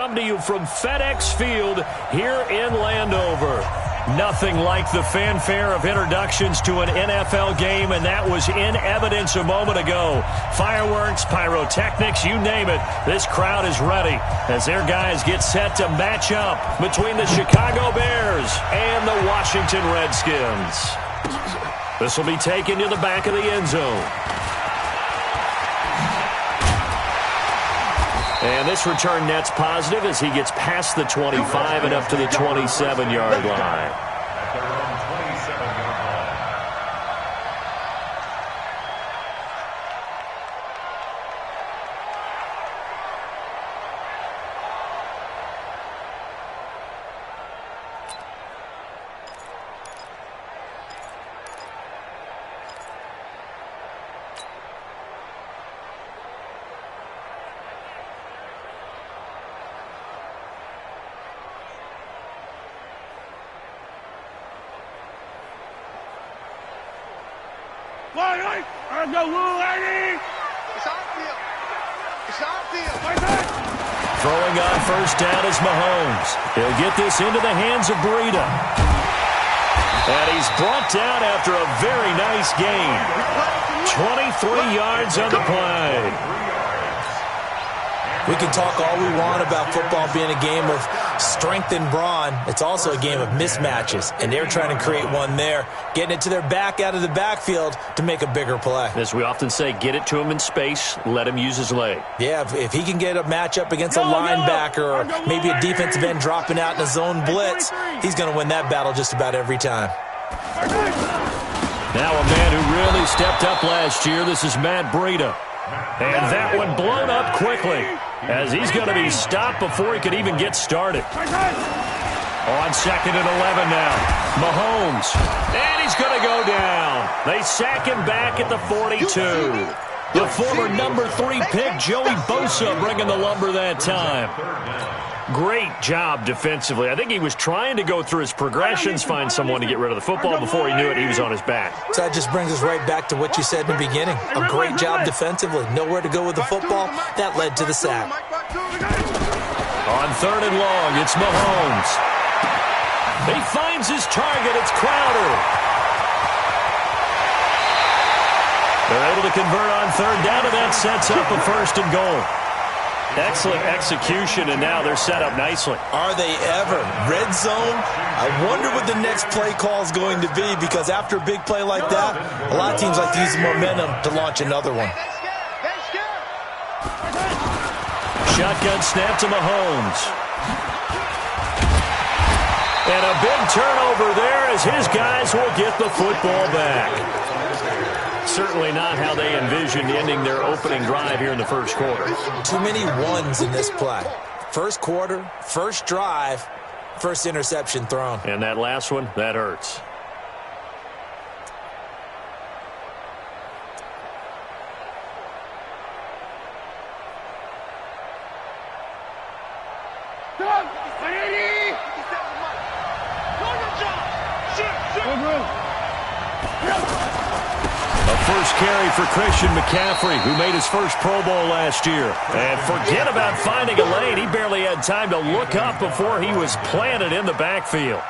Come to you from FedEx Field here in Landover. Nothing like the fanfare of introductions to an NFL game, and that was in evidence a moment ago. Fireworks, pyrotechnics, you name it. This crowd is ready as their guys get set to match up between the Chicago Bears and the Washington Redskins. This will be taken to the back of the end zone. And this return net's positive as he gets past the 25 and up to the 27-yard line. Throwing on first down is Mahomes. He'll get this into the hands of Breida. And he's brought down after a very nice gain. 23 yards on the play. We can talk all we want about football being a game of strength and brawn. It's also a game of mismatches, and they're trying to create one there, getting it to their back out of the backfield to make a bigger play. As we often say, get it to him in space, let him use his leg. Yeah, if he can get a matchup against a linebacker or maybe a defensive end dropping out in a zone blitz, he's going to win that battle just about every time. Now a man who really stepped up last year, this is Matt Breida. And that one blown up quickly as he's going to be stopped before he could even get started. On second and 11 now. Mahomes. And he's going to go down. They sack him back at the 42. The former number 3 pick, Joey Bosa, bringing the lumber that time. Great job defensively. I think he was trying to go through his progressions, find someone to get rid of the football. Before he knew it, he was on his back. So that just brings us right back to what you said in the beginning. A great job defensively. Nowhere to go with the football. That led to the sack. On third and long, it's Mahomes. He finds his target. It's Crowder. They're able to convert on third down, and that sets up a first and goal. Excellent execution, and now they're set up nicely. Are they ever? Red zone? I wonder what the next play call is going to be, because after a big play like that, a lot of teams like to use the momentum to launch another one. Shotgun snap to Mahomes. And a big turnover there as his guys will get the football back. Certainly not how they envisioned ending their opening drive here in the first quarter. Too many ones in this play. First quarter, first drive, first interception thrown. And that last one, that hurts. First carry for Christian McCaffrey, who made his first Pro Bowl last year. And forget about finding a lane. He barely had time to look up before he was planted in the backfield.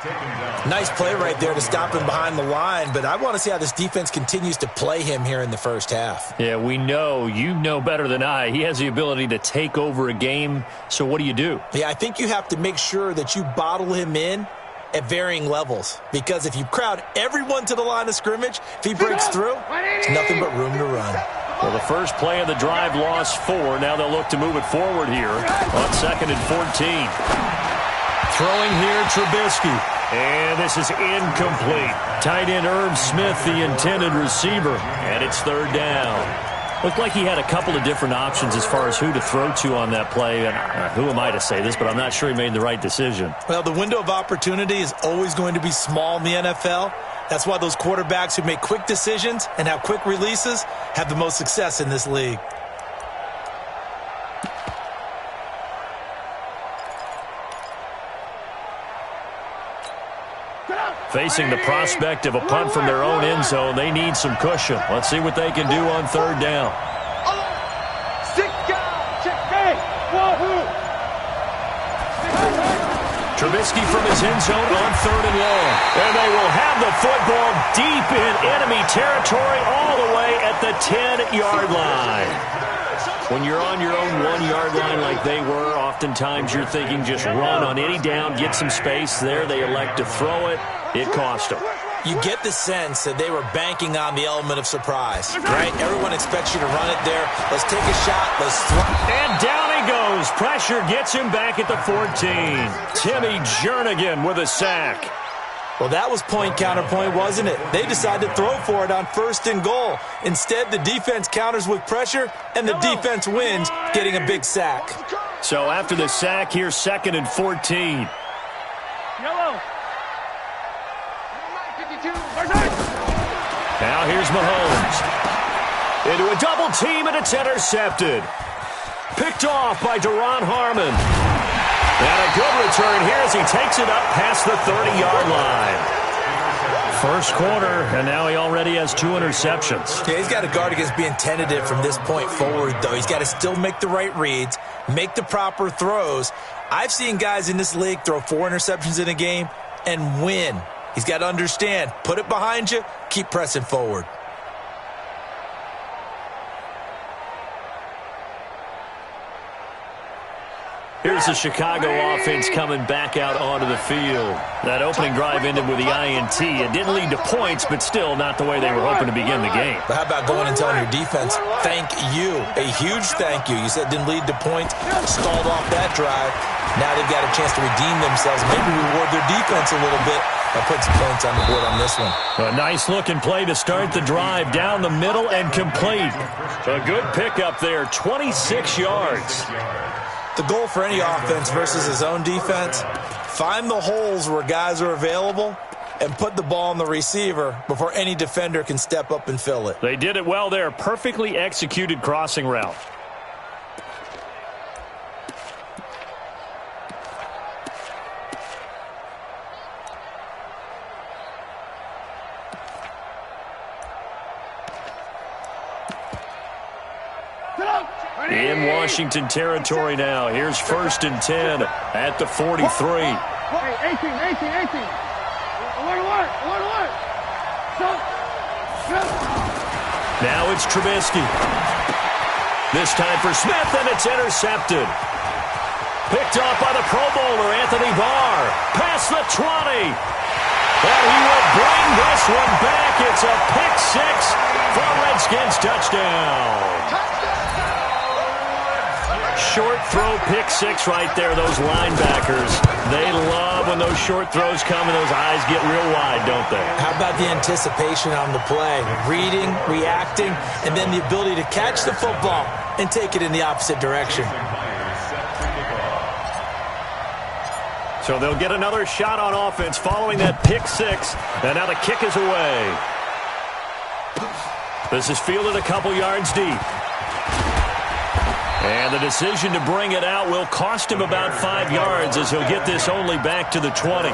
Nice play right there to stop him behind the line, but I want to see how this defense continues to play him here in the first half. Yeah, we know. You know better than I. He has the ability to take over a game, so what do you do? Yeah, I think you have to make sure that you bottle him in at varying levels, because if you crowd everyone to the line of scrimmage, if he breaks through, it's nothing but room to run. Well, the first play of the drive lost 4. Now they'll look to move it forward here on second and 14. Throwing here, Trubisky. And this is incomplete. Tight end Irv Smith, the intended receiver. And it's third down. Looked like he had a couple of different options as far as who to throw to on that play. And who am I to say this, but I'm not sure he made the right decision. Well, the window of opportunity is always going to be small in the NFL. That's why those quarterbacks who make quick decisions and have quick releases have the most success in this league. Facing the prospect of a punt from their own end zone, they need some cushion. Let's see what they can do on third down. Trubisky from his end zone on 3rd and long. And they will have the football deep in enemy territory all the way at the 10-yard line. When you're on your own 1-yard line like they were, oftentimes you're thinking just run on any down, get some space. There they elect to throw it. It cost them. You get the sense that they were banking on the element of surprise, right? Everyone expects you to run it there. Let's take a shot. Let's throw. And down he goes. Pressure gets him back at the 14. Timmy Jernigan with a sack. Well, that was point counterpoint, wasn't it? They decided to throw for it on 1st and goal. Instead, the defense counters with pressure, and the defense wins, getting a big sack. So after the sack, here's 2nd and 14. Yellow. Now here's Mahomes. Into a double team, and it's intercepted. Picked off by Deron Harmon. And a good return here as he takes it up past the 30-yard line. First quarter, and now he already has 2 interceptions. Yeah, he's got to guard against being tentative from this point forward, though. He's got to still make the right reads, make the proper throws. I've seen guys in this league throw 4 interceptions in a game and win. He's got to understand, put it behind you, keep pressing forward. Here's the Chicago offense coming back out onto the field. That opening drive ended with the INT. It didn't lead to points, but still not the way they were hoping to begin the game. But how about going and telling your defense, thank you, a huge thank you. You said it didn't lead to points, stalled off that drive. Now they've got a chance to redeem themselves, maybe reward their defense a little bit. I'll put some points on the board on this one. A nice-looking play to start the drive down the middle and complete. A good pickup there, 26 yards. The goal for any offense versus his own defense, find the holes where guys are available and put the ball on the receiver before any defender can step up and fill it. They did it well there. Perfectly executed crossing route. In Washington territory now. Here's 1st and 10 at the 43. Hey, 18. Alert. Now it's Trubisky. This time for Smith, and it's intercepted. Picked off by the Pro Bowler, Anthony Barr. Past the 20. And he will bring this one back. It's a pick-6 for Redskins touchdown. Short throw, pick-6 right there. Those linebackers, they love when those short throws come and those eyes get real wide, don't they? How about the anticipation on the play? Reading, reacting, and then the ability to catch the football and take it in the opposite direction. So they'll get another shot on offense following that pick-6. And now the kick is away. This is fielded a couple yards deep. And the decision to bring it out will cost him about 5 yards as he'll get this only back to the 20.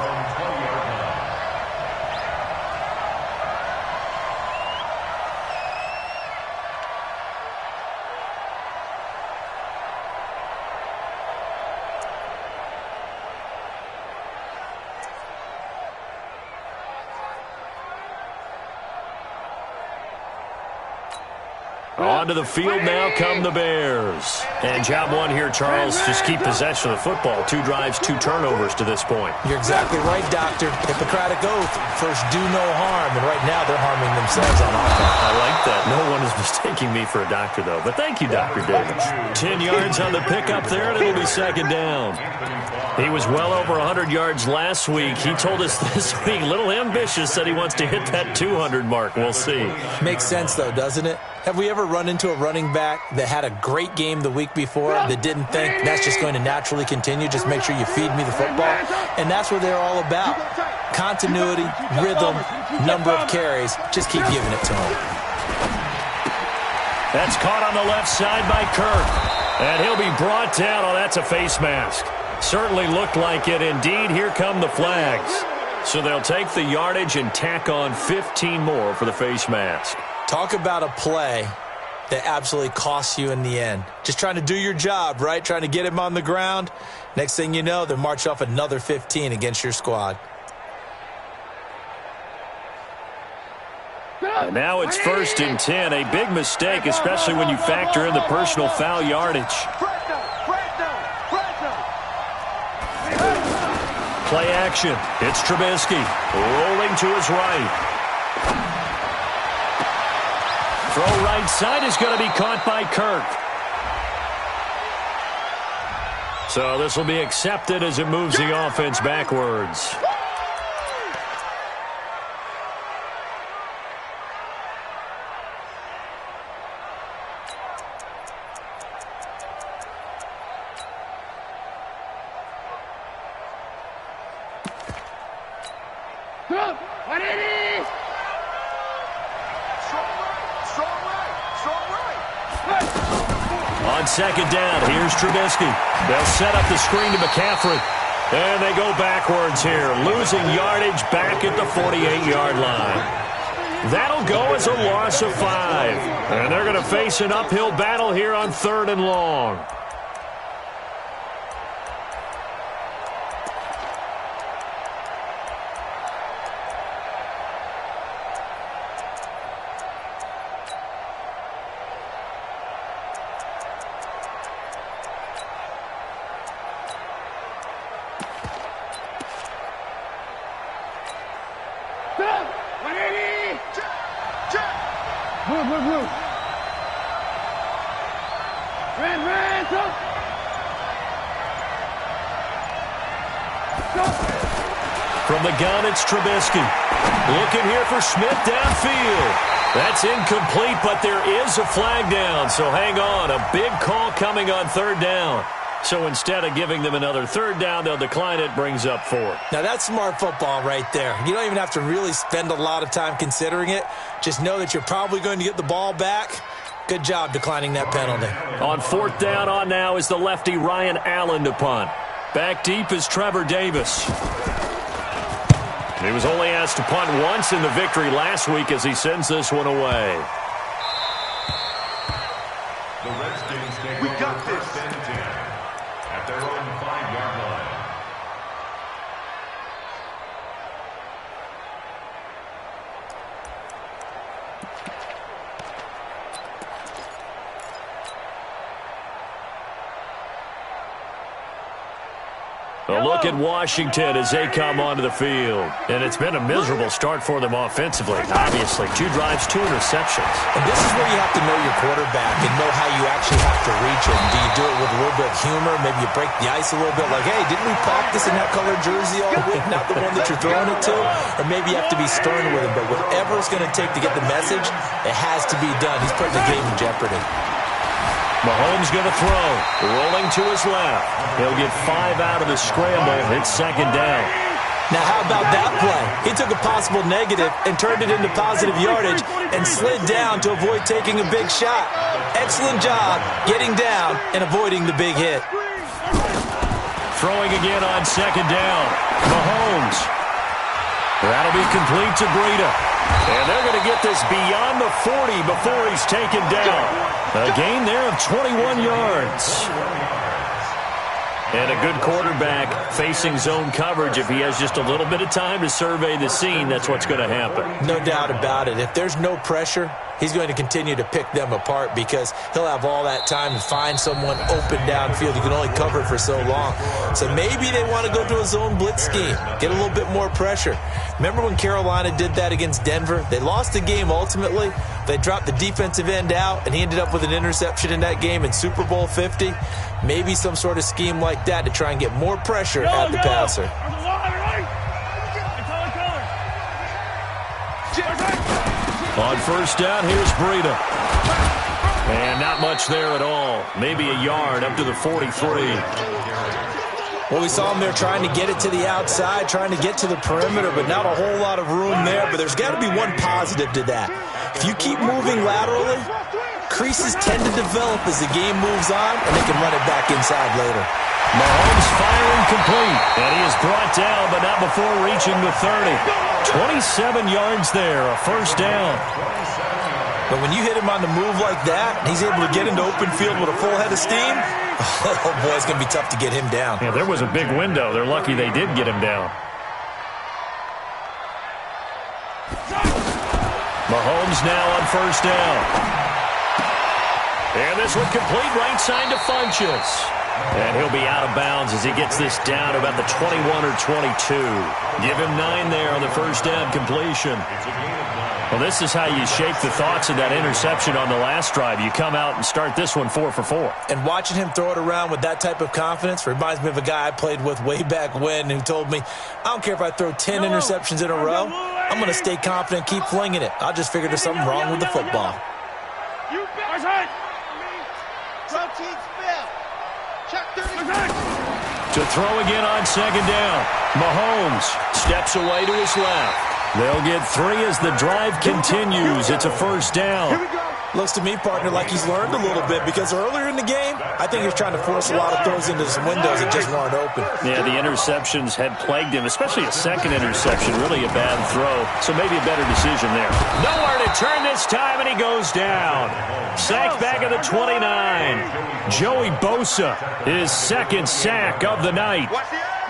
Onto the field now come the Bears. And job one here, Charles, just keep possession of the football. 2 drives, 2 turnovers to this point. You're exactly right, Doctor. Hippocratic oath. First, do no harm. And right now, they're harming themselves on offense. I like that. No one is mistaking me for a doctor, though. But thank you, Dr. Davis. 10 yards on the pickup there, and it'll be 2nd down. He was well over 100 yards last week. He told us this week, little ambitious, said he wants to hit that 200 mark. We'll see. Makes sense, though, doesn't it? Have we ever run into a running back that had a great game the week before that didn't think that's just going to naturally continue? Just make sure you feed me the football. And that's what they're all about. Continuity, rhythm, number of carries. Just keep giving it to him. That's caught on the left side by Kirk. And he'll be brought down. Oh, that's a face mask. Certainly looked like it. Indeed, here come the flags. So they'll take the yardage and tack on 15 more for the face mask. Talk about a play that absolutely costs you in the end. Just trying to do your job, right? Trying to get him on the ground. Next thing you know, they're marching off another 15 against your squad. And now it's 1st and 10. A big mistake, especially when you factor in the personal foul yardage. Play action. It's Trubisky rolling to his right. Throw right side is going to be caught by Kirk. So this will be accepted as it moves the offense backwards. On 2nd down, here's Trubisky. They'll set up the screen to McCaffrey. And they go backwards here, losing yardage back at the 48-yard line. That'll go as a loss of 5. And they're going to face an uphill battle here on 3rd and long. From the gun, it's Trubisky. Looking here for Smith downfield. That's incomplete, but there is a flag down, so hang on. A big call coming on 3rd down. So instead of giving them another 3rd down, they'll decline it, brings up 4th. Now that's smart football right there. You don't even have to really spend a lot of time considering it. Just know that you're probably going to get the ball back. Good job declining that penalty. On 4th down on now is the lefty Ryan Allen to punt. Back deep is Trevor Davis. He was only asked to punt once in the victory last week as he sends this one away. The Redskins take over 1st and 10 at their own 5-yard line. A look at Washington as they come onto the field. And it's been a miserable start for them offensively. Obviously, 2 drives, 2 interceptions. And this is where you have to know your quarterback and know how you actually have to reach him. Do you do it with a little bit of humor? Maybe you break the ice a little bit like, hey, didn't we practice in that colored jersey all week? Not the one that you're throwing it to? Or maybe you have to be stern with him. But whatever it's going to take to get the message, it has to be done. He's putting the game in jeopardy. Mahomes going to throw. Rolling to his left. He'll get 5 out of the scramble. It's 2nd down. Now, how about that play? He took a possible negative and turned it into positive yardage and slid down to avoid taking a big shot. Excellent job getting down and avoiding the big hit. Throwing again on 2nd down. Mahomes. That'll be complete to Breida. And they're going to get this beyond the 40 before he's taken down. A gain there of 21 yards. And a good quarterback facing zone coverage. If he has just a little bit of time to survey the scene, that's what's going to happen. No doubt about it. If there's no pressure, he's going to continue to pick them apart because he'll have all that time to find someone open downfield. He can only cover it for so long. So maybe they want to go to a zone blitz scheme, get a little bit more pressure. Remember when Carolina did that against Denver? They lost the game ultimately. They dropped the defensive end out, and he ended up with an interception in that game in Super Bowl 50. Maybe some sort of scheme like that to try and get more pressure at the passer. On 1st down, here's Breida. And not much there at all. Maybe a yard up to the 43. Well, we saw him there trying to get it to the outside, trying to get to the perimeter, but not a whole lot of room there. But there's got to be one positive to that. If you keep moving laterally, creases tend to develop as the game moves on, and they can run it back inside later. Mahomes firing complete, and he is brought down, but not before reaching the 30. 27 yards there, a 1st down. But when you hit him on the move like that, and he's able to get into open field with a full head of steam, oh, boy, it's going to be tough to get him down. Yeah, there was a big window. They're lucky they did get him down. Mahomes now on first down. And this one complete, right side to Funchess. And he'll be out of bounds as he gets this down to about the 21 or 22. Give him 9 there on the first down completion. Well, this is how you shake the thoughts of that interception on the last drive. You come out and start this one 4 for 4. And watching him throw it around with that type of confidence reminds me of a guy I played with way back when who told me, I don't care if I throw 10 interceptions in a row, I'm going to stay confident, keep flinging it. I'll just figure there's something wrong with the football. To throw again on second down. Mahomes steps away to his left. They'll get 3 as the drive continues. It's a first down. Looks to me, partner, like he's learned a little bit because earlier in the game, I think he was trying to force a lot of throws into some windows that just weren't open. Yeah, the interceptions had plagued him, especially a second interception, really a bad throw. So maybe a better decision there. Nowhere to turn this time, and he goes down. Sacked back at the 29. Joey Bosa, his second sack of the night.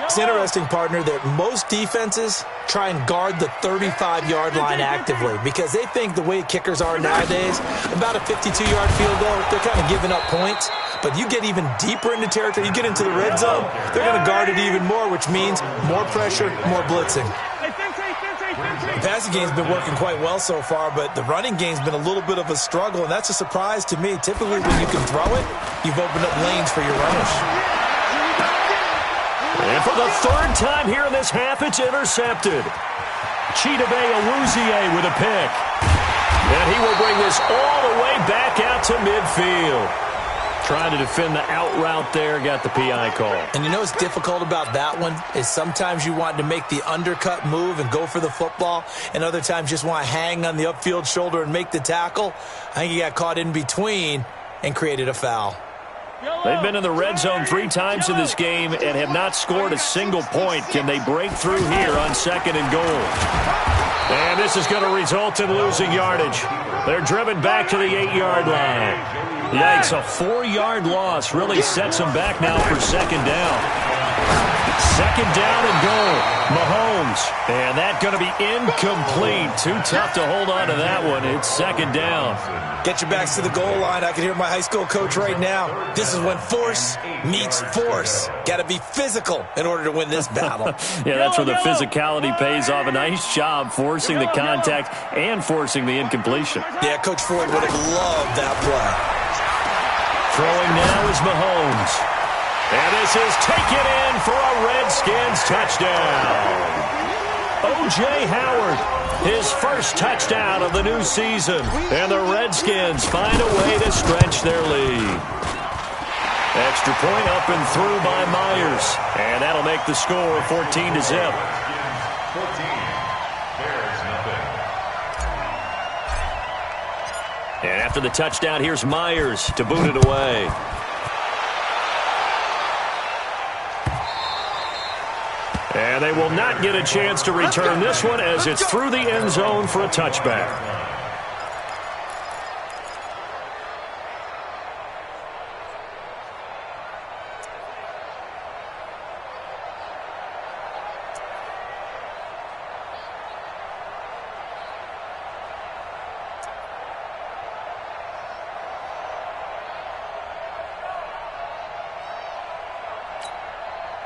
It's interesting, partner, that most defenses try and guard the 35-yard line actively because they think the way kickers are nowadays, about a 52-yard field goal, they're kind of giving up points. But you get even deeper into territory, you get into the red zone, they're going to guard it even more, which means more pressure, more blitzing. The passing game's been working quite well so far, but the running game's been a little bit of a struggle, and that's a surprise to me. Typically, when you can throw it, you've opened up lanes for your runners. And for the third time here in this half, it's intercepted. Chidobe Awuzie with a pick. And he will bring this all the way back out to midfield. Trying to defend the out route there, got the PI call. And you know what's difficult about that one is sometimes you want to make the undercut move and go for the football, and other times just want to hang on the upfield shoulder and make the tackle. I think he got caught in between and created a foul. They've been in the red zone 3 times in this game and have not scored a single point. Can they break through here on second and goal? And this is going to result in losing yardage. They're driven back to the 8-yard line. Yikes, a 4-yard loss really sets them back now for second down. Second down and goal. Mahomes. And that's going to be incomplete. Too tough to hold on to that one. It's second down. Get your backs to the goal line. I can hear my high school coach right now. This is when force meets force. Got to be physical in order to win this battle. Yeah, that's where the physicality pays off. A nice job forcing the contact and forcing the incompletion. Yeah, Coach Ford would have loved that play. Throwing now is Mahomes. And this is taken in for a Redskins touchdown. O.J. Howard, his first touchdown of the new season. And the Redskins find a way to stretch their lead. Extra point up and through by Myers. And that'll make the score 14-0. 14. Bears nothing. And after the touchdown, here's Myers to boot it away. And they will not get a chance to return this one as it's through the end zone for a touchback.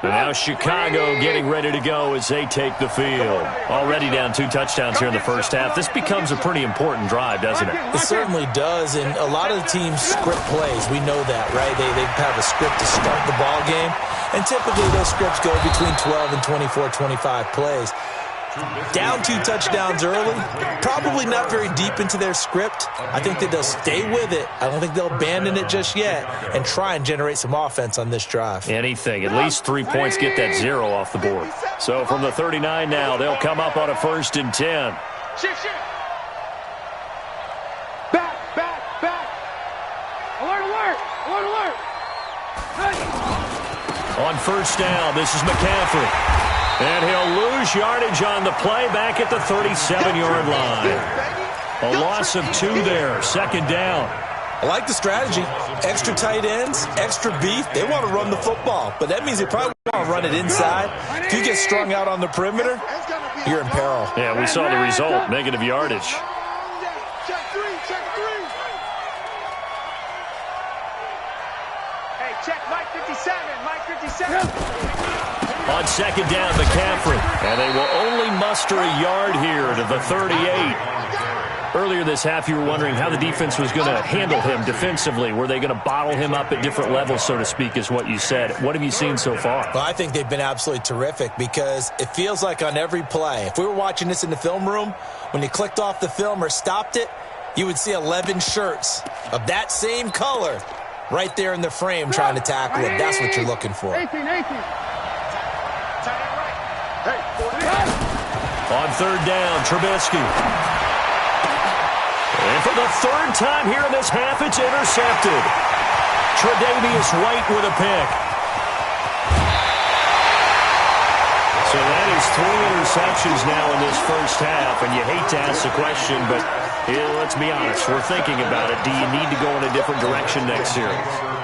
Now Chicago getting ready to go as they take the field. Already down 2 touchdowns here in the first half. This becomes a pretty important drive, doesn't it? It certainly does, and a lot of the teams script plays. We know that, right? They have a script to start the ball game, and typically those scripts go between 12 and 24, 25 plays. Down 2 touchdowns early, probably not very deep into their script. I think that they'll stay with it. I don't think they'll abandon it just yet and try and generate some offense on this drive. Anything. At least 3 points, get that 0 off the board. So from the 39 now, they'll come up on a 1st and 10. Shift. Back. Alert. Hey. On first down, this is McCaffrey. And he'll lose yardage on the play back at the 37-yard line. A loss of 2 there, second down. I like the strategy. Extra tight ends, extra beef. They want to run the football, but that means they probably want to run it inside. If you get strung out on the perimeter, you're in peril. Yeah, we saw the result, negative yardage. Check three. Hey, check Mike 57. On second down, McCaffrey. And they will only muster a yard here to the 38. Earlier this half, you were wondering how the defense was going to handle him defensively. Were they going to bottle him up at different levels, so to speak, is what you said. What have you seen so far? Well, I think they've been absolutely terrific because it feels like on every play, if we were watching this in the film room, when you clicked off the film or stopped it, you would see 11 shirts of that same color right there in the frame trying to tackle it. That's what you're looking for. 18. On third down, Trubisky. And for the third time here in this half, it's intercepted. Tre'Davious White with a pick. So that is 3 interceptions now in this first half, and you hate to ask the question, but let's be honest, we're thinking about it. Do you need to go in a different direction next series?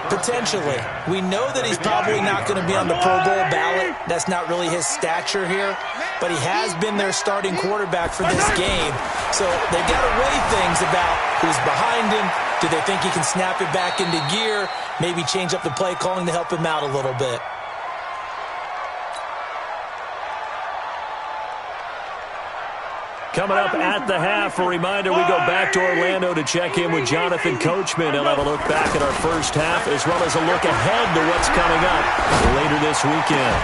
Potentially. We know that he's probably not going to be on the Pro Bowl ballot. That's not really his stature here. But he has been their starting quarterback for this game. So they've got to weigh things about who's behind him. Do they think he can snap it back into gear? Maybe change up the play calling to help him out a little bit. Coming up at the half, a reminder, we go back to Orlando to check in with Jonathan Coachman. He'll have a look back at our first half as well as a look ahead to what's coming up later this weekend.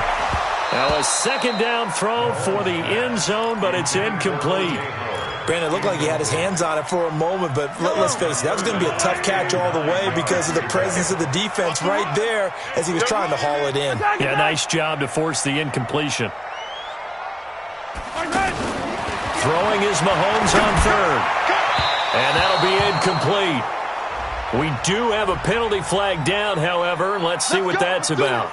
Now a second down throw for the end zone, but it's incomplete. Brandon, it looked like he had his hands on it for a moment, but let's face it, that was going to be a tough catch all the way because of the presence of the defense right there as he was trying to haul it in. Yeah, nice job to force the incompletion. Throwing is Mahomes on third. And that'll be incomplete. We do have a penalty flag down, however, and let's see what that's about.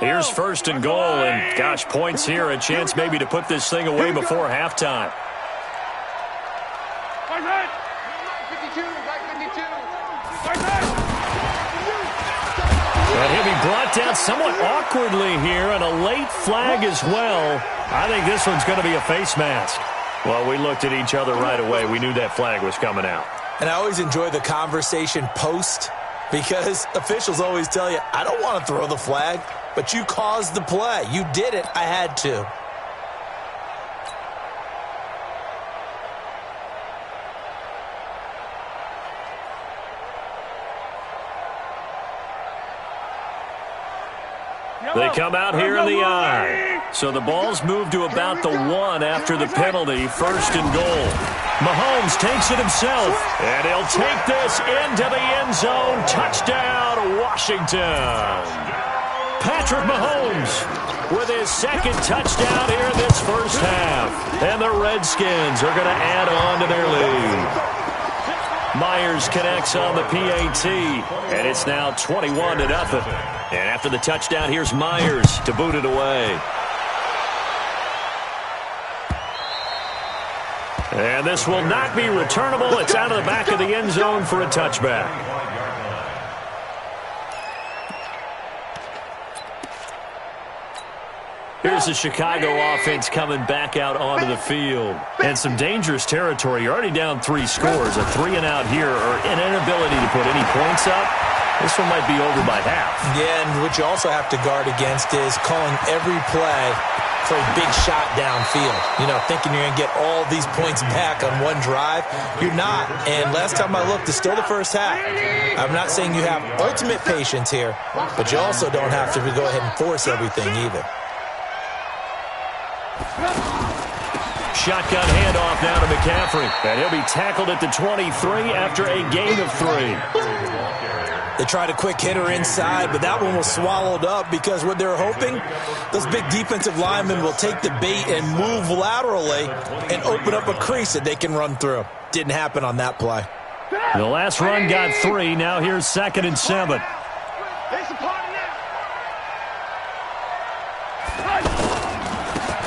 Here's first and goal, and gosh, points here, a chance maybe to put this thing away before halftime. And he'll be brought down somewhat awkwardly here, and a late flag as well. I think this one's going to be a face mask. Well, we looked at each other right away. We knew that flag was coming out. And I always enjoy the conversation post because officials always tell you, I don't want to throw the flag, but you caused the play. You did it. I had to. They come out here in the I. So the ball's moved to about the 1 after the penalty. First and goal. Mahomes takes it himself, and he'll take this into the end zone. Touchdown, Washington. Patrick Mahomes with his second touchdown here in this first half. And the Redskins are going to add on to their lead. Myers connects on the PAT, and it's now 21-0. And after the touchdown, here's Myers to boot it away. And this will not be returnable. It's out of the back of the end zone for a touchback. Here's the Chicago offense coming back out onto the field. And some dangerous territory. You're already down 3 scores. A 3-and-out here, or an inability to put any points up. This one might be over by half. Yeah, and what you also have to guard against is calling every play for a big shot downfield. You know, thinking you're going to get all these points back on one drive. You're not. And last time I looked, it's still the first half. I'm not saying you have ultimate patience here, but you also don't have to go ahead and force everything either. Shotgun handoff now to McCaffrey. And he'll be tackled at the 23 after a gain of 3. They tried a quick hitter inside, but that one was swallowed up because what they're hoping, those big defensive linemen will take the bait and move laterally and open up a crease that they can run through. Didn't happen on that play. The last run got 3. Now here's 2nd and 7. It's a party now.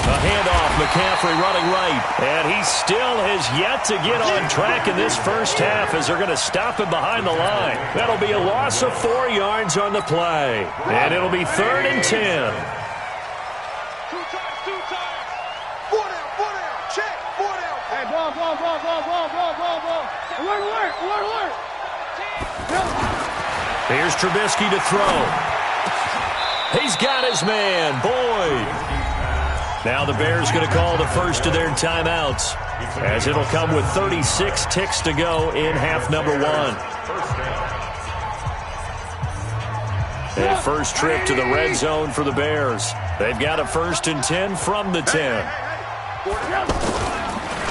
A handoff, McCaffrey running right. And he still has yet to get on track in this first half as they're going to stop him behind the line. That'll be a loss of 4 yards on the play. And it'll be 3rd and 10. 2 times, 2 times. 4 down, 4 down. Check, 4 down. Hey, ball. Alert. Here's Trubisky to throw. He's got his man, Boyd. Now the Bears going to call the first of their timeouts, as it'll come with 36 ticks to go in half number 1. A first trip to the red zone for the Bears. They've got a 1st and 10 from the 10.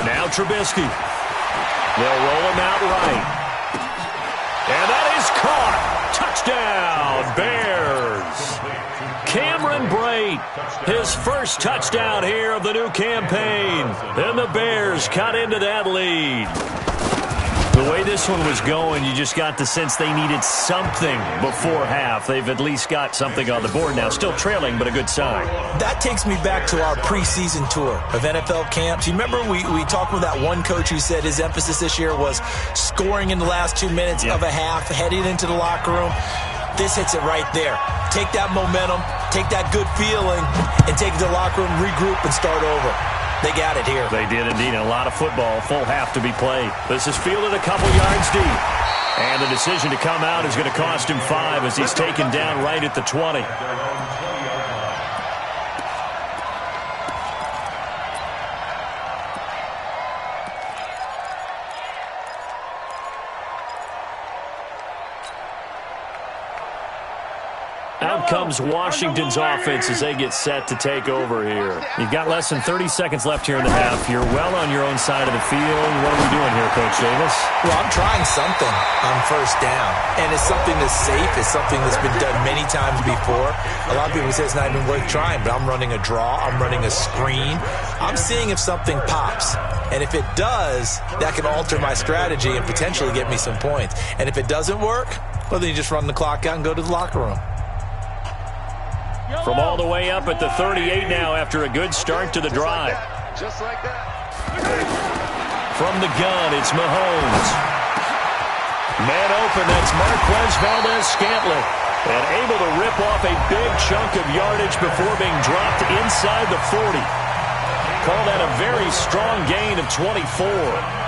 Now Trubisky. They'll roll him out right. And that is caught. Touchdown, Bears. Cameron Brate, his first touchdown here of the new campaign. And the Bears cut into that lead. The way this one was going, you just got the sense they needed something before half. They've at least got something on the board now. Still trailing, but a good sign. That takes me back to our preseason tour of NFL camps. You remember we talked with that one coach who said his emphasis this year was scoring in the last 2 minutes of a half, heading into the locker room. This hits it right there. Take that momentum, take that good feeling, and take it to the locker room, regroup, and start over. They got it here. They did indeed. A lot of football, full half to be played. This is fielded a couple yards deep. And the decision to come out is going to cost him 5 as he's taken down right at the 20. Out comes Washington's offense as they get set to take over here. You've got less than 30 seconds left here in the half. You're well on your own side of the field. What are we doing here, Coach Davis? Well, I'm trying something on 1st down. And it's something that's safe. It's something that's been done many times before. A lot of people say it's not even worth trying, but I'm running a draw. I'm running a screen. I'm seeing if something pops. And if it does, that can alter my strategy and potentially get me some points. And if it doesn't work, well, then you just run the clock out and go to the locker room. From all the way up at the 38 now after a good start to the drive. Just like that. From the gun, it's Mahomes. Man open, that's Marquez Valdez-Scantling. And able to rip off a big chunk of yardage before being dropped inside the 40. Call that a very strong gain of 24.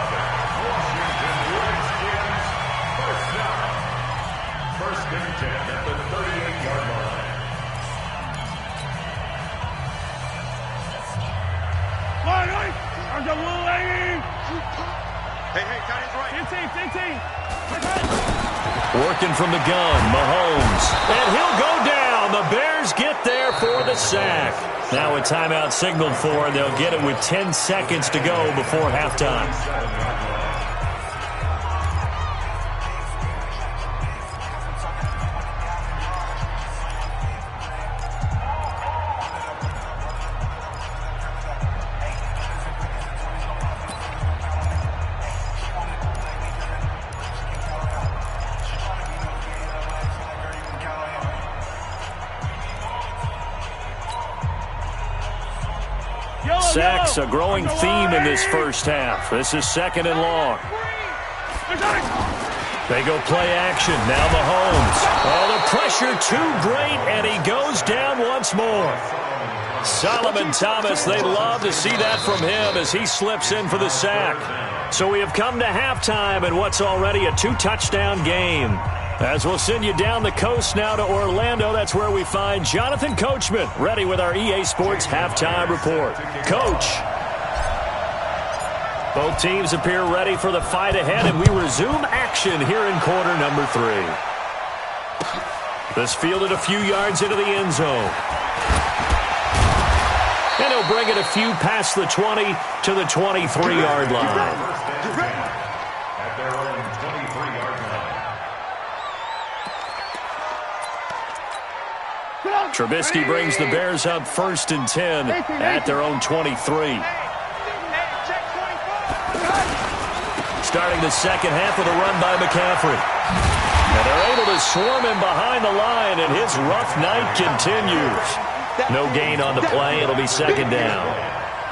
Working from the gun, Mahomes. And he'll go down. The Bears get there for the sack. Now a timeout signaled for, and they'll get it with 10 seconds to go before halftime. Sacks, a growing theme in this first half. This is 2nd and long. They go play action. Now Mahomes. Oh, the pressure too great, and he goes down once more. Solomon Thomas, they love to see that from him as he slips in for the sack. So we have come to halftime in what's already a 2-touchdown game. As we'll send you down the coast now to Orlando, that's where we find Jonathan Coachman, ready with our EA Sports Halftime Report. Coach. Both teams appear ready for the fight ahead, and we resume action here in quarter number 3. This fielded a few yards into the end zone. And he'll bring it a few past the 20 to the 23-yard line. At their own 23-yard line. Trubisky brings the Bears up 1st and 10 at their own 23. starting the second half with a run by McCaffrey. And they're able to swarm him behind the line, and his rough night continues. No gain on the play. It'll be second down.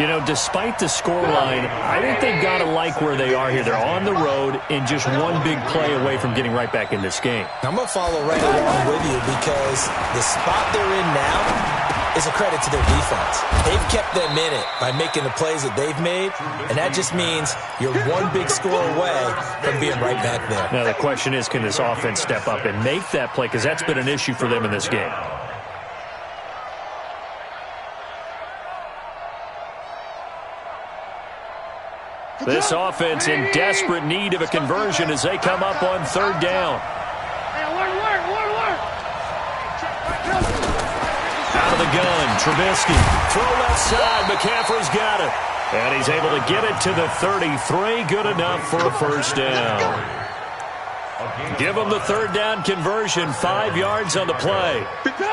You know, despite the scoreline, I think they've got to like where they are here. They're on the road and just one big play away from getting right back in this game. I'm going to follow right along with you because the spot they're in now is a credit to their defense. They've kept them in it by making the plays that they've made, and that just means you're one big score away from being right back there. Now, the question is, can this offense step up and make that play? Because that's been an issue for them in this game. This offense in desperate need of a conversion as they come up on third down. Out of the gun, Trubisky. Throw left side, McCaffrey's got it. And he's able to get it to the 33. Good enough for a first down. Give them the third down conversion, 5 yards on the play.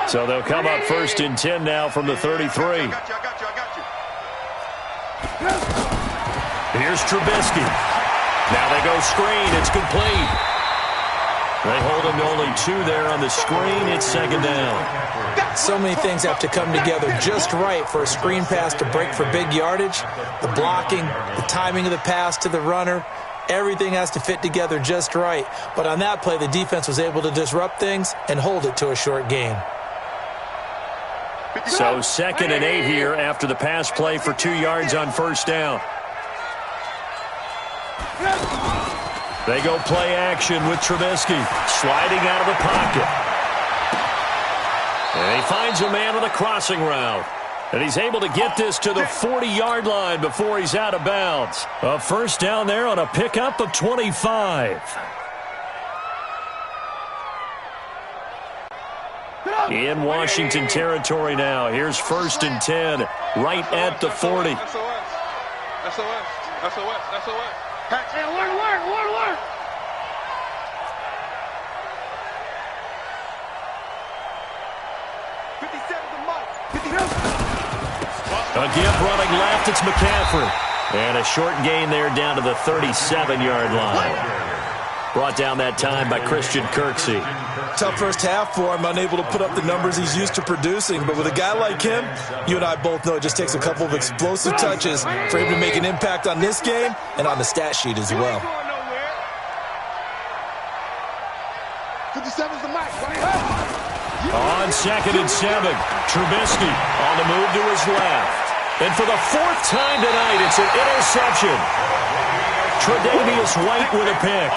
So they'll come up first and 10 now from the 33. Here's Trubisky. Now they go screen. It's complete. They hold him to only 2 there on the screen. It's second down. So many things have to come together just right for a screen pass to break for big yardage. The blocking, the timing of the pass to the runner, everything has to fit together just right. But on that play, the defense was able to disrupt things and hold it to a short gain. So second and 8 here after the pass play for 2 yards on first down. They go play action with Trubisky, sliding out of the pocket. And he finds a man with a crossing route. And he's able to get this to the 40-yard line before he's out of bounds. A first down there on a pickup of 25. In Washington territory now. Here's first and 10, right at the 40. SOS. Hey, work. A give running left, it's McCaffrey. And a short gain there down to the 37-yard line. Brought down that time by Christian Kirksey. Tough first half for him, unable to put up the numbers he's used to producing. But with a guy like him, you and I both know it just takes a couple of explosive touches for him to make an impact on this game and on the stat sheet as well. 57's the mic. On second and 7, Trubisky on the move to his left. And for the 4th time tonight, it's an interception. Tre'Davious White with a pick.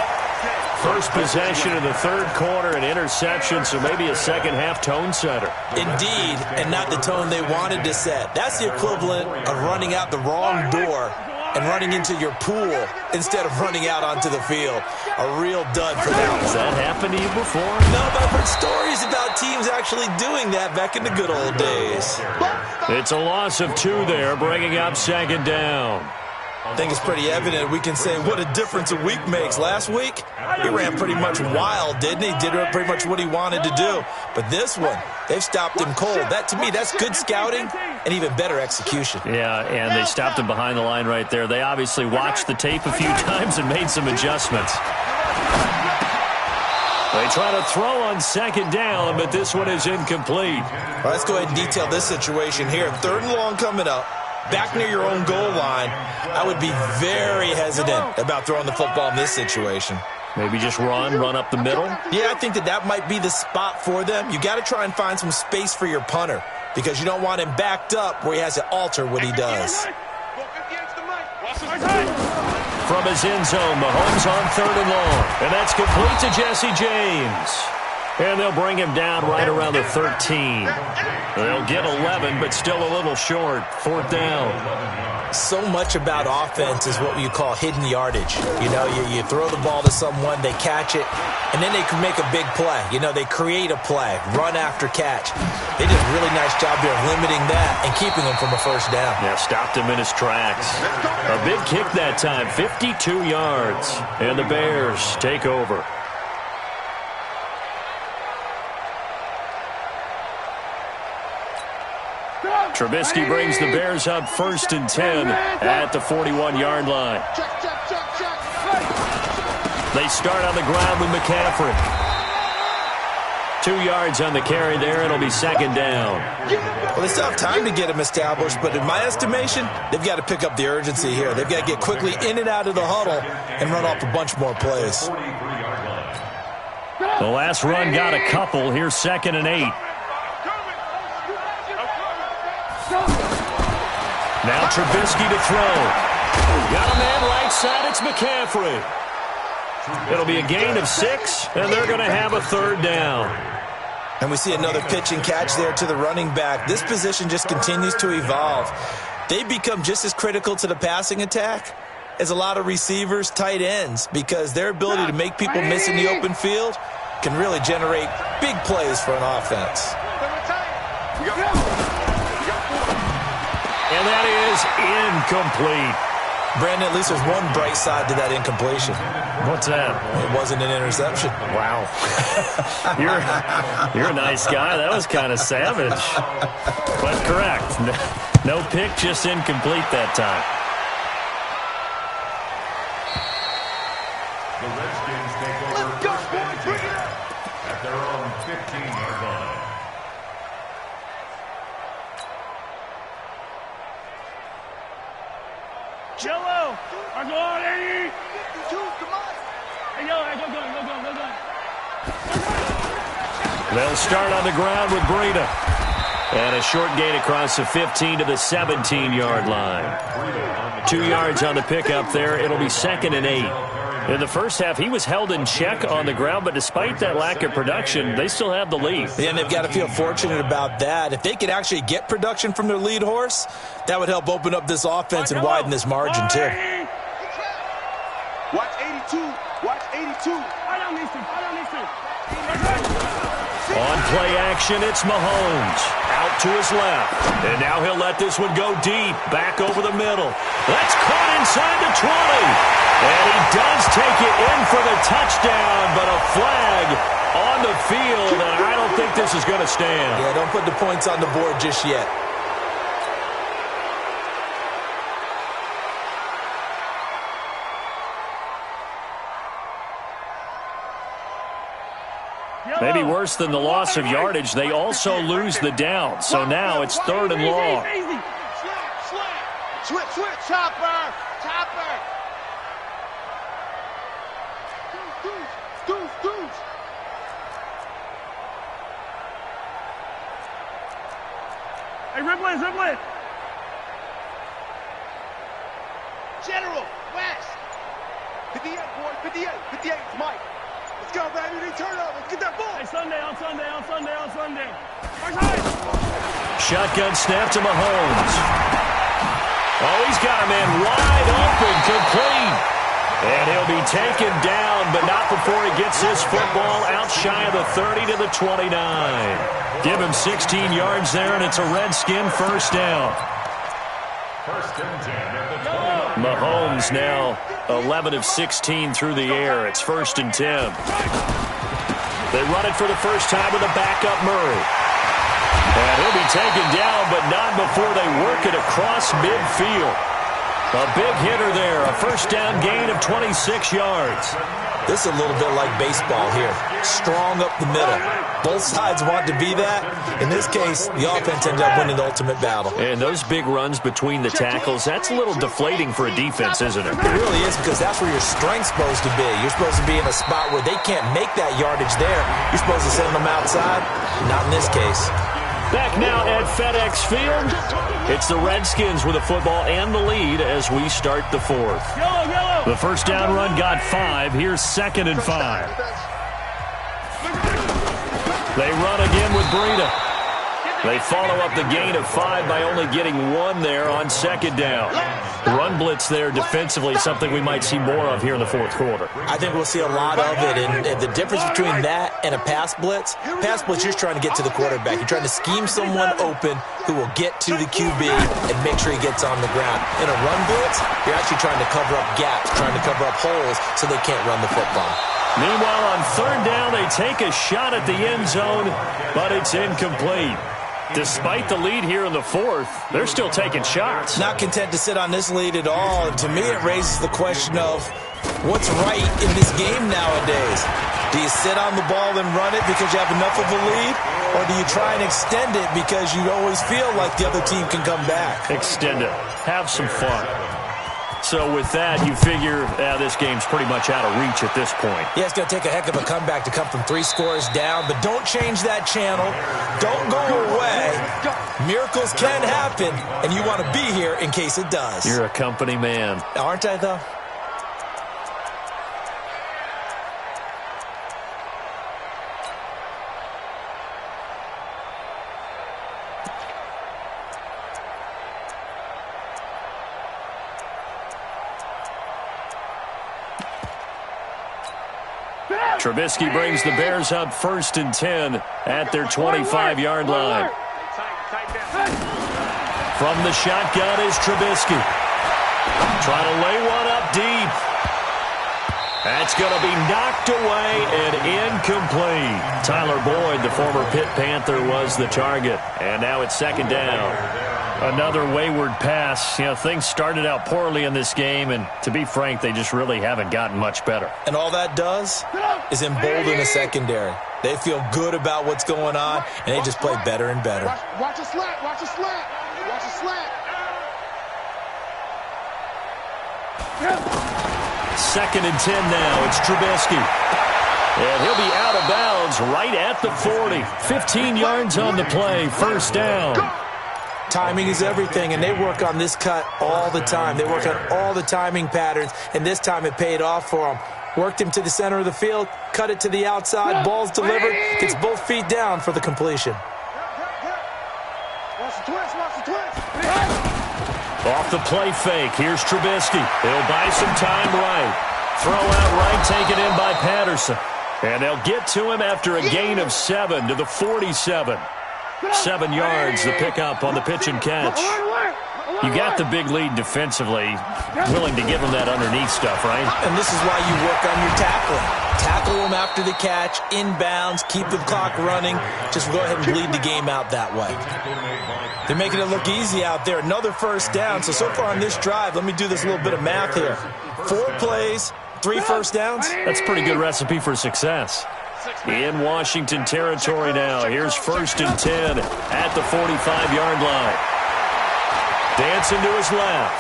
First possession of the third quarter, an interception, so maybe a second-half tone setter. Indeed, and not the tone they wanted to set. That's the equivalent of running out the wrong door and running into your pool instead of running out onto the field. A real dud for that one. Has that happened to you before? No, but I've heard stories about teams actually doing that back in the good old days. It's a loss of 2 there, bringing up second down. I think it's pretty evident we can say what a difference a week makes. Last week, he ran pretty much wild, didn't he? Did pretty much what he wanted to do. But this one, they've stopped him cold. That, to me, that's good scouting and even better execution. Yeah, and they stopped him behind the line right there. They obviously watched the tape a few times and made some adjustments. They try to throw on second down, but this one is incomplete. All right, let's go ahead and detail this situation here. 3rd and long coming up. Back near your own goal line, I would be very hesitant about throwing the football in this situation. Maybe just run up the middle? Yeah, I think that might be the spot for them. You got to try and find some space for your punter because you don't want him backed up where he has to alter what he does. From his end zone, Mahomes on 3rd and long. And that's complete to Jesse James. And they'll bring him down right around the 13. They'll get 11, but still a little short. 4th down. So much about offense is what you call hidden yardage. You know, you throw the ball to someone, they catch it, and then they can make a big play. You know, they create a play, run after catch. They did a really nice job there of limiting that and keeping him from a first down. Yeah, stopped him in his tracks. A big kick that time, 52 yards. And the Bears take over. Trubisky brings the Bears up 1st and 10 at the 41-yard line. They start on the ground with McCaffrey. 2 yards on the carry there. It'll be 2nd down. Well, they still have time to get him established, but in my estimation, they've got to pick up the urgency here. They've got to get quickly in and out of the huddle and run off a bunch more plays. The last run got a couple. Here's 2nd and 8. Now Trubisky to throw. Got a man right side. It's McCaffrey. It'll be a gain of 6, and they're going to have a 3rd down. And we see another pitch and catch there to the running back. This position just continues to evolve. They become just as critical to the passing attack as a lot of receivers, tight ends, because their ability to make people miss in the open field can really generate big plays for an offense. And that is incomplete. Brandon, at least there's one bright side to that incompletion. What's that? It wasn't an interception. Wow. You're a nice guy. That was kind of savage. But correct. No pick, just incomplete that time. The Redskins take over 1st and 10 at their own 15-yard line. Jello! I'm going, Eddie! Hey, go. They'll start on the ground with Breida. And a short gain across the 15 to the 17-yard line. 2 yards on the pickup there. It'll be 2nd and 8. In the first half, he was held in check on the ground, but despite that lack of production, they still have the lead. Yeah, and they've got to feel fortunate about that. If they could actually get production from their lead horse, that would help open up this offense and widen this margin, too. Watch 82. Watch 82. On play action, it's Mahomes. Out to his left. And now he'll let this one go deep. Back over the middle. That's caught inside the 20. And he does take it in for the touchdown, but a flag on the field, and I don't think this is going to stand. Yeah, don't put the points on the board just yet. Maybe worse than the loss of yardage, they also lose the down. So now it's 3rd and long. Switch, chopper. Deuce. Hey, Ripley. General, West. 58, boy, 58. 58 is Mike. Let's go, baby. They turn up. Let's get that ball. Hey, Sunday. Shotgun snap to Mahomes. Oh, he's got a man wide open, complete. And he'll be taken down, but not before he gets his football out shy of the 30 to the 29. Give him 16 yards there, and it's a Redskin 1st down. 1st and 10 at the 29. Mahomes now 11 of 16 through the air. It's 1st and 10. They run it for the first time with a backup Murray. And he'll be taken down, but not before they work it across midfield. A big hitter there, a 1st down gain of 26 yards. This is a little bit like baseball here. Strong up the middle. Both sides want to be that. In this case, the offense ended up winning the ultimate battle. And those big runs between the tackles, that's a little deflating for a defense, isn't it? It really is, because that's where your strength's supposed to be. You're supposed to be in a spot where they can't make that yardage there. You're supposed to send them outside. Not in this case. Back now at FedEx Field, it's the Redskins with the football and the lead as we start the 4th. The 1st down run got 5. Here's 2nd and 5. They run again with Breida. They follow up the gain of 5 by only getting 1 there on 2nd down. Run blitz there defensively, something we might see more of here in the 4th quarter. I think we'll see a lot of it, and the difference between that and a pass blitz, you're trying to get to the quarterback. You're trying to scheme someone open who will get to the QB and make sure he gets on the ground. In a run blitz, you're actually trying to cover up gaps, trying to cover up holes so they can't run the football. Meanwhile, on 3rd down, they take a shot at the end zone, but it's incomplete. Despite the lead here in the fourth, they're still taking shots. Not content to sit on this lead at all. And to me, it raises the question of what's right in this game nowadays. Do you sit on the ball and run it because you have enough of a lead? Or do you try and extend it because you always feel like the other team can come back? Extend it. Have some fun. So with that, you figure this game's pretty much out of reach at this point. Yeah, it's going to take a heck of a comeback to come from 3 scores down, but don't change that channel. Don't go away. Miracles can happen, and you want to be here in case it does. You're a company man. Aren't I, though? Trubisky brings the Bears up 1st and 10 at their 25-yard line. From the shotgun is Trubisky. Trying to lay one up deep. That's going to be knocked away and incomplete. Tyler Boyd, the former Pitt Panther, was the target. And now it's 2nd down. Another wayward pass. You know, things started out poorly in this game, and to be frank, they just really haven't gotten much better. And all that does is embolden a secondary. They feel good about what's going on, and they just play better and better. Watch a slant, watch a slant, watch a slant. 2nd and 10 now. It's Trubisky. And he'll be out of bounds right at the 40. 15 yards on the play. 1st down. Timing is everything, and they work on this cut all the time. They work on all the timing patterns, and this time it paid off for them. Worked him to the center of the field, cut it to the outside, ball's delivered, gets both feet down for the completion. Watch the twist, watch the twist. Off the play fake, here's Trubisky. He'll buy some time right. Throw out right, taken in by Patterson. And they'll get to him after a gain of 7 to the 47. 7 yards, the pickup on the pitch and catch. You got the big lead defensively. Willing to give them that underneath stuff, right? And this is why you work on your tackling. Tackle them after the catch, inbounds, keep the clock running. Just go ahead and bleed the game out that way. They're making it look easy out there. Another 1st down. So far on this drive, let me do this little bit of math here. 4 plays, 3 first downs. That's a pretty good recipe for success. In Washington territory now. Here's 1st and 10 at the 45-yard line. Dancing to his left.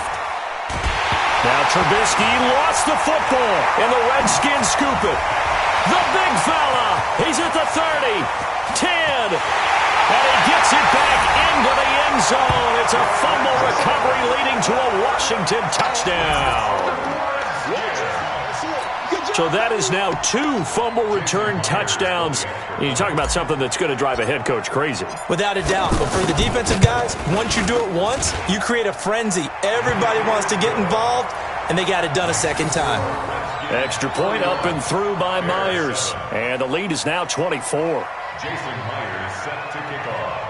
Now Trubisky lost the football, and the Redskins scoop it. The big fella. He's at the 30, 10, and he gets it back into the end zone. It's a fumble recovery leading to a Washington touchdown. So that is now 2 fumble return touchdowns. You talk about something that's going to drive a head coach crazy. Without a doubt. But for the defensive guys, once you do it once, you create a frenzy. Everybody wants to get involved, and they got it done a 2nd time. Extra point up and through by Myers. And the lead is now 24. Jason Myers set to kick off.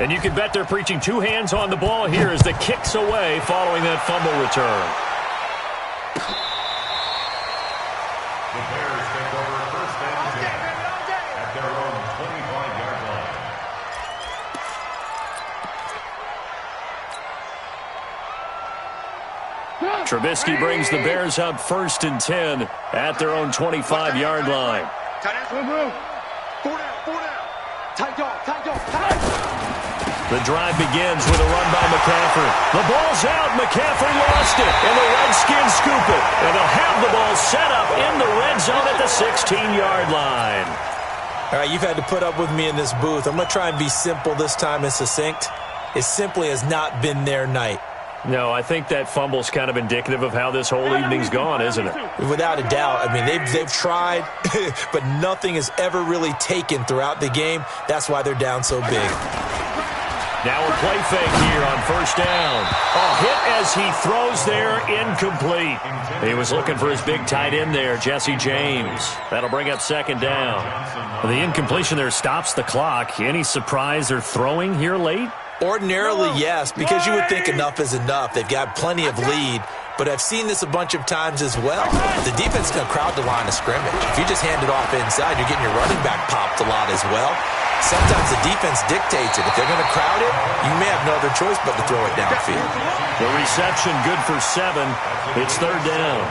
And you can bet they're preaching 2 hands on the ball here as the kick's away following that fumble return. The Bears take over 1st and 10 at their own 25-yard line. Trubisky brings the Bears up 1st and 10 at their own 25-yard line. Four down. Tight dog. The drive begins with a run by McCaffrey. The ball's out. McCaffrey lost it. And the Redskins scoop it. And they'll have the ball set up in the red zone at the 16-yard line. All right, you've had to put up with me in this booth. I'm going to try and be simple this time and succinct. It simply has not been their night. No, I think that fumble's kind of indicative of how this whole evening's gone, isn't it? Without a doubt. I mean, they've tried, but nothing has ever really taken throughout the game. That's why they're down so big. Now a play fake here on 1st down. A hit as he throws there, incomplete. He was looking for his big tight end there, Jesse James. That'll bring up 2nd down. The incompletion there stops the clock. Any surprise they're throwing here late? Ordinarily, yes, because you would think enough is enough. They've got plenty of lead, but I've seen this a bunch of times as well. The defense is going to crowd the line of scrimmage. If you just hand it off inside, you're getting your running back popped a lot as well. Sometimes the defense dictates it. If they're going to crowd it, you may have no other choice but to throw it downfield. The reception good for 7. It's 3rd down.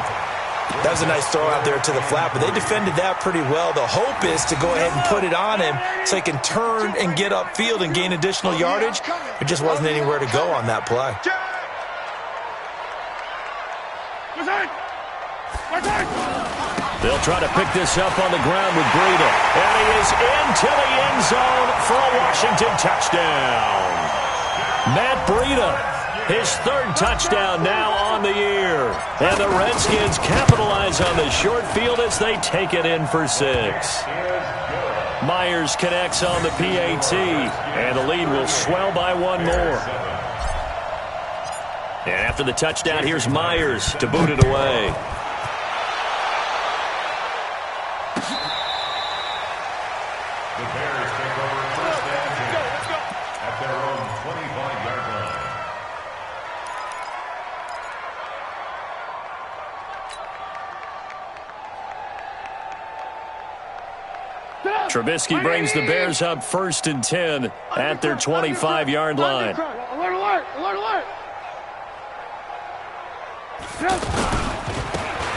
That was a nice throw out there to the flat, but they defended that pretty well. The hope is to go ahead and put it on him so he can turn and get upfield and gain additional yardage. It just wasn't anywhere to go on that play. They'll try to pick this up on the ground with Breida. And he is into the end zone for a Washington touchdown. Matt Breida. His 3rd touchdown now on the year. And the Redskins capitalize on the short field as they take it in for 6. Myers connects on the PAT. And the lead will swell by 1 more. And after the touchdown, here's Myers to boot it away. The Bears take over 1st and 10 at their own 25-yard line. Trubisky brings the Bears up 1st and 10 at their 25-yard line. Alert, alert, alert, alert.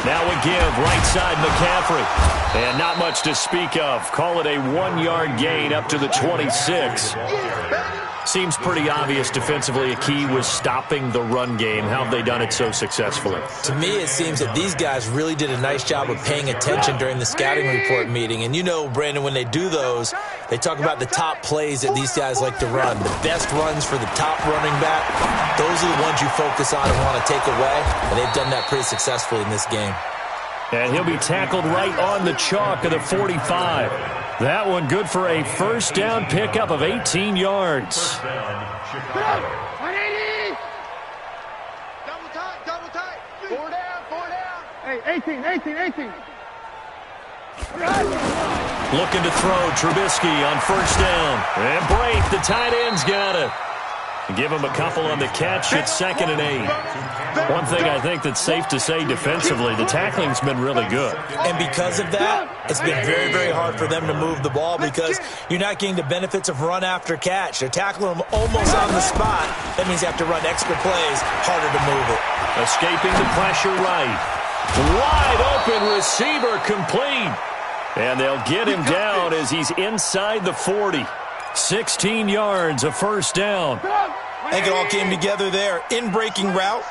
Now we give right side McCaffrey. And not much to speak of. Call it a 1-yard gain up to the 26. Seems pretty obvious defensively a key was stopping the run game. How have they done it so successfully? To me, it seems that these guys really did a nice job of paying attention during the scouting report meeting. And you know, Brandon, when they do those, they talk about the top plays that these guys like to run. The best runs for the top running back, those are the ones you focus on and want to take away. And they've done that pretty successfully in this game. And he'll be tackled right on the chalk of the 45. That one good for a 1st down pickup of 18 yards. 180. Double tight. 4 down. Hey, 18. Looking to throw Trubisky on 1st down. And break, the tight end's got it. Give him a couple on the catch. It's 2nd and 8. One thing I think that's safe to say defensively, the tackling's been really good. And because of that, it's been very, very hard for them to move the ball because you're not getting the benefits of run after catch. They're tackling them almost on the spot. That means you have to run extra plays, harder to move it. Escaping the pressure right. Wide open receiver complete. And they'll get him down as he's inside the 40. 16 yards, a 1st down. I think it all came together there. In-breaking route,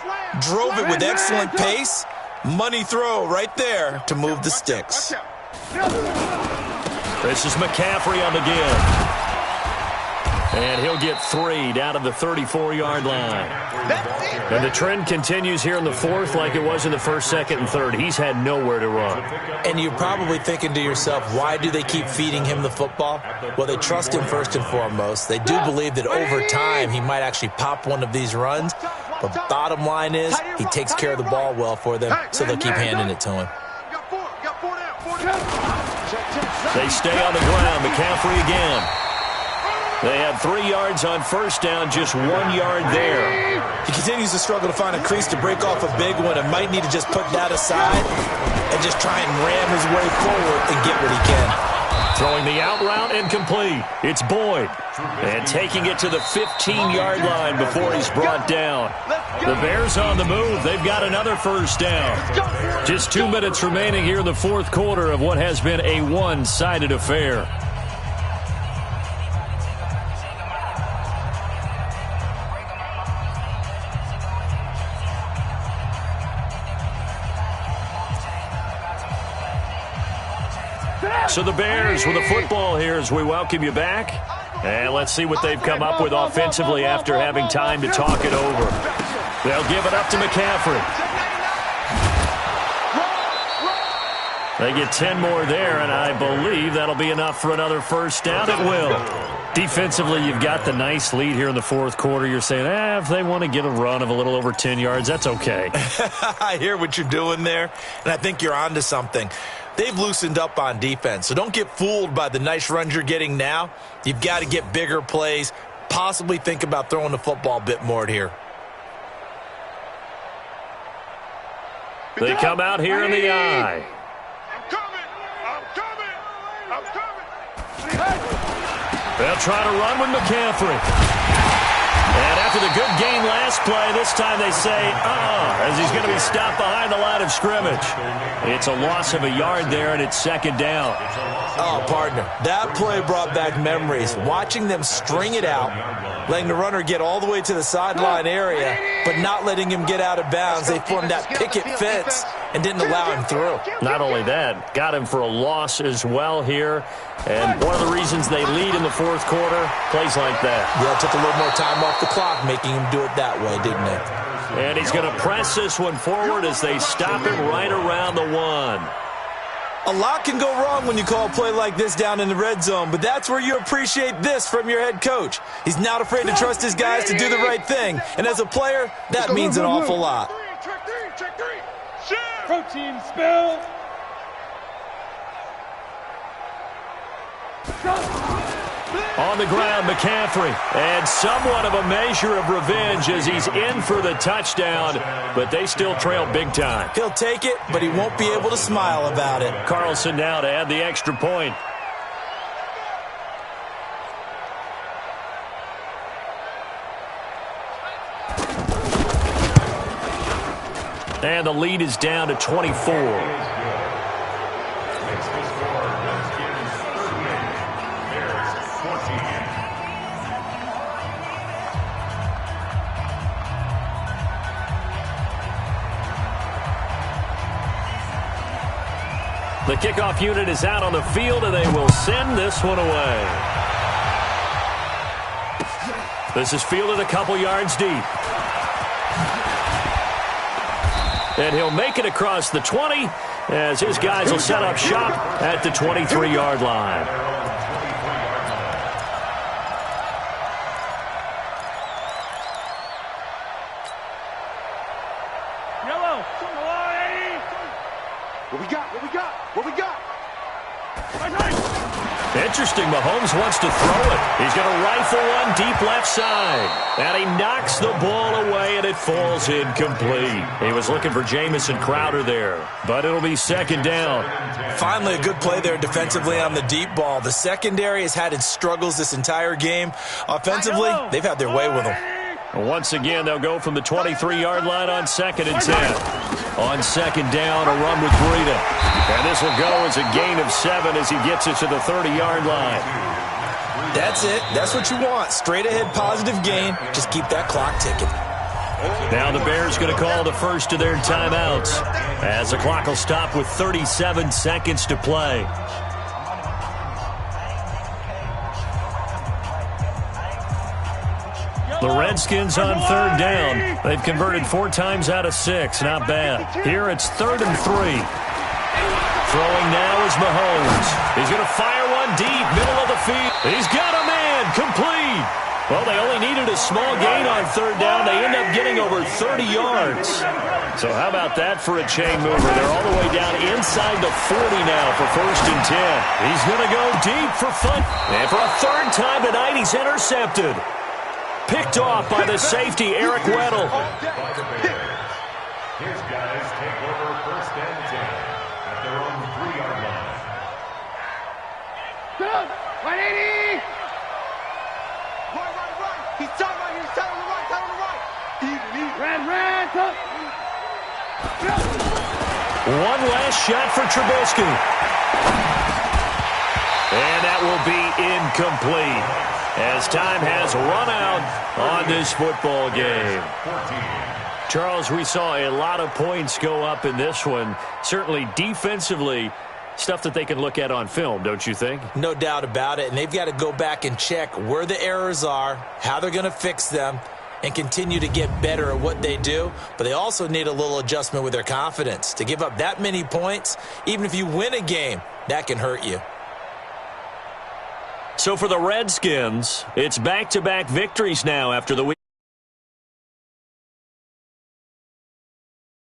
drove it with excellent pace. Money throw right there to move the sticks. This is McCaffrey on the give. And he'll get 3 down to the 34-yard line. And the trend continues here in the 4th like it was in the 1st, 2nd, and 3rd. He's had nowhere to run. And you're probably thinking to yourself, why do they keep feeding him the football? Well, they trust him first and foremost. They do believe that over time he might actually pop one of these runs. But bottom line is he takes care of the ball well for them, so they'll keep handing it to him. They stay on the ground. McCaffrey again. They had 3 yards on 1st down, just 1 yard there. He continues to struggle to find a crease to break off a big one and might need to just put that aside and just try and ram his way forward and get what he can. Throwing the out route incomplete. It's Boyd. And taking it to the 15-yard line before he's brought down. The Bears on the move. They've got another 1st down. Just 2 minutes remaining here in the 4th quarter of what has been a one-sided affair. So the Bears with the football here as we welcome you back. And let's see what they've come up with offensively after having time to talk it over. They'll give it up to McCaffrey. They get 10 more there, and I believe that'll be enough for another 1st down. It will. Defensively, you've got the nice lead here in the 4th quarter. You're saying, if they want to get a run of a little over 10 yards, that's okay. I hear what you're doing there, and I think you're onto something. They've loosened up on defense, so don't get fooled by the nice runs you're getting now. You've got to get bigger plays, possibly think about throwing the football a bit more here. They come out here in the eye. I'm coming! I'm coming! I'm coming! They'll try to run with McCaffrey. And after the good game last play, this time they say, as he's going to be stopped behind the line of scrimmage. It's a loss of a yard there, and it's second down. Oh, partner, that play brought back memories. Watching them string it out, letting the runner get all the way to the sideline area, but not letting him get out of bounds. They formed that picket fence and didn't allow him through. Not only that, got him for a loss as well here. And one of the reasons they lead in the fourth quarter, plays like that. Yeah, it took a little more time off the clock, making him do it that way, didn't it? And he's going to press this one forward as they stop him right around the 1. A lot can go wrong when you call a play like this down in the red zone, but that's where you appreciate this from your head coach. He's not afraid to trust his guys to do the right thing, and as a player, that means an awful lot. Check three. Protein spill. On the ground, McCaffrey. And somewhat of a measure of revenge as he's in for the touchdown, but they still trail big time. He'll take it, but he won't be able to smile about it. Carlson now to add the extra point. And the lead is down to 24. The kickoff unit is out on the field, and they will send this one away. This is fielded a couple yards deep. And he'll make it across the 20 as his guys will set up shop at the 23-yard line. Yellow. What we got? What we got? What we got? Interesting, Mahomes wants to throw it. He's going to rifle one deep left side. And he knocks the ball away, and it falls incomplete. He was looking for Jamison Crowder there, but it'll be second down. Finally, a good play there defensively on the deep ball. The secondary has had its struggles this entire game. Offensively, they've had their way with them. Once again, they'll go from the 23-yard line on 2nd and 10. On second down, a run with Breida. And this will go as a gain of 7 as he gets it to the 30-yard line. That's it. That's what you want. Straight ahead positive gain. Just keep that clock ticking. Now the Bears going to call the first of their timeouts as the clock will stop with 37 seconds to play. The Redskins on third down. They've converted 4 times out of 6. Not bad. Here it's 3rd and 3. Throwing now is Mahomes. He's going to fire one deep, middle of the field. He's got a man. Complete. Well, they only needed a small gain on third down. They end up getting over 30 yards. So how about that for a chain mover? They're all the way down inside the 40 now for 1st and 10. He's going to go deep for fun. And for a 3rd time tonight, he's intercepted. Picked off by the safety, Eric Weddle. His guys take over 1st and 10 at their own 3-yard line. Good. 180. Right. He's tight right here. He's tight on the right. Tight on the right. Even. Red. Up. One last shot for Trubisky. And that will be incomplete as time has run out on this football game. Charles, we saw a lot of points go up in this one. Certainly defensively, stuff that they can look at on film, don't you think? No doubt about it, and they've got to go back and check where the errors are, how they're going to fix them, and continue to get better at what they do. But they also need a little adjustment with their confidence. To give up that many points, even if you win a game, that can hurt you. So for the Redskins, it's back-to-back victories now after the week.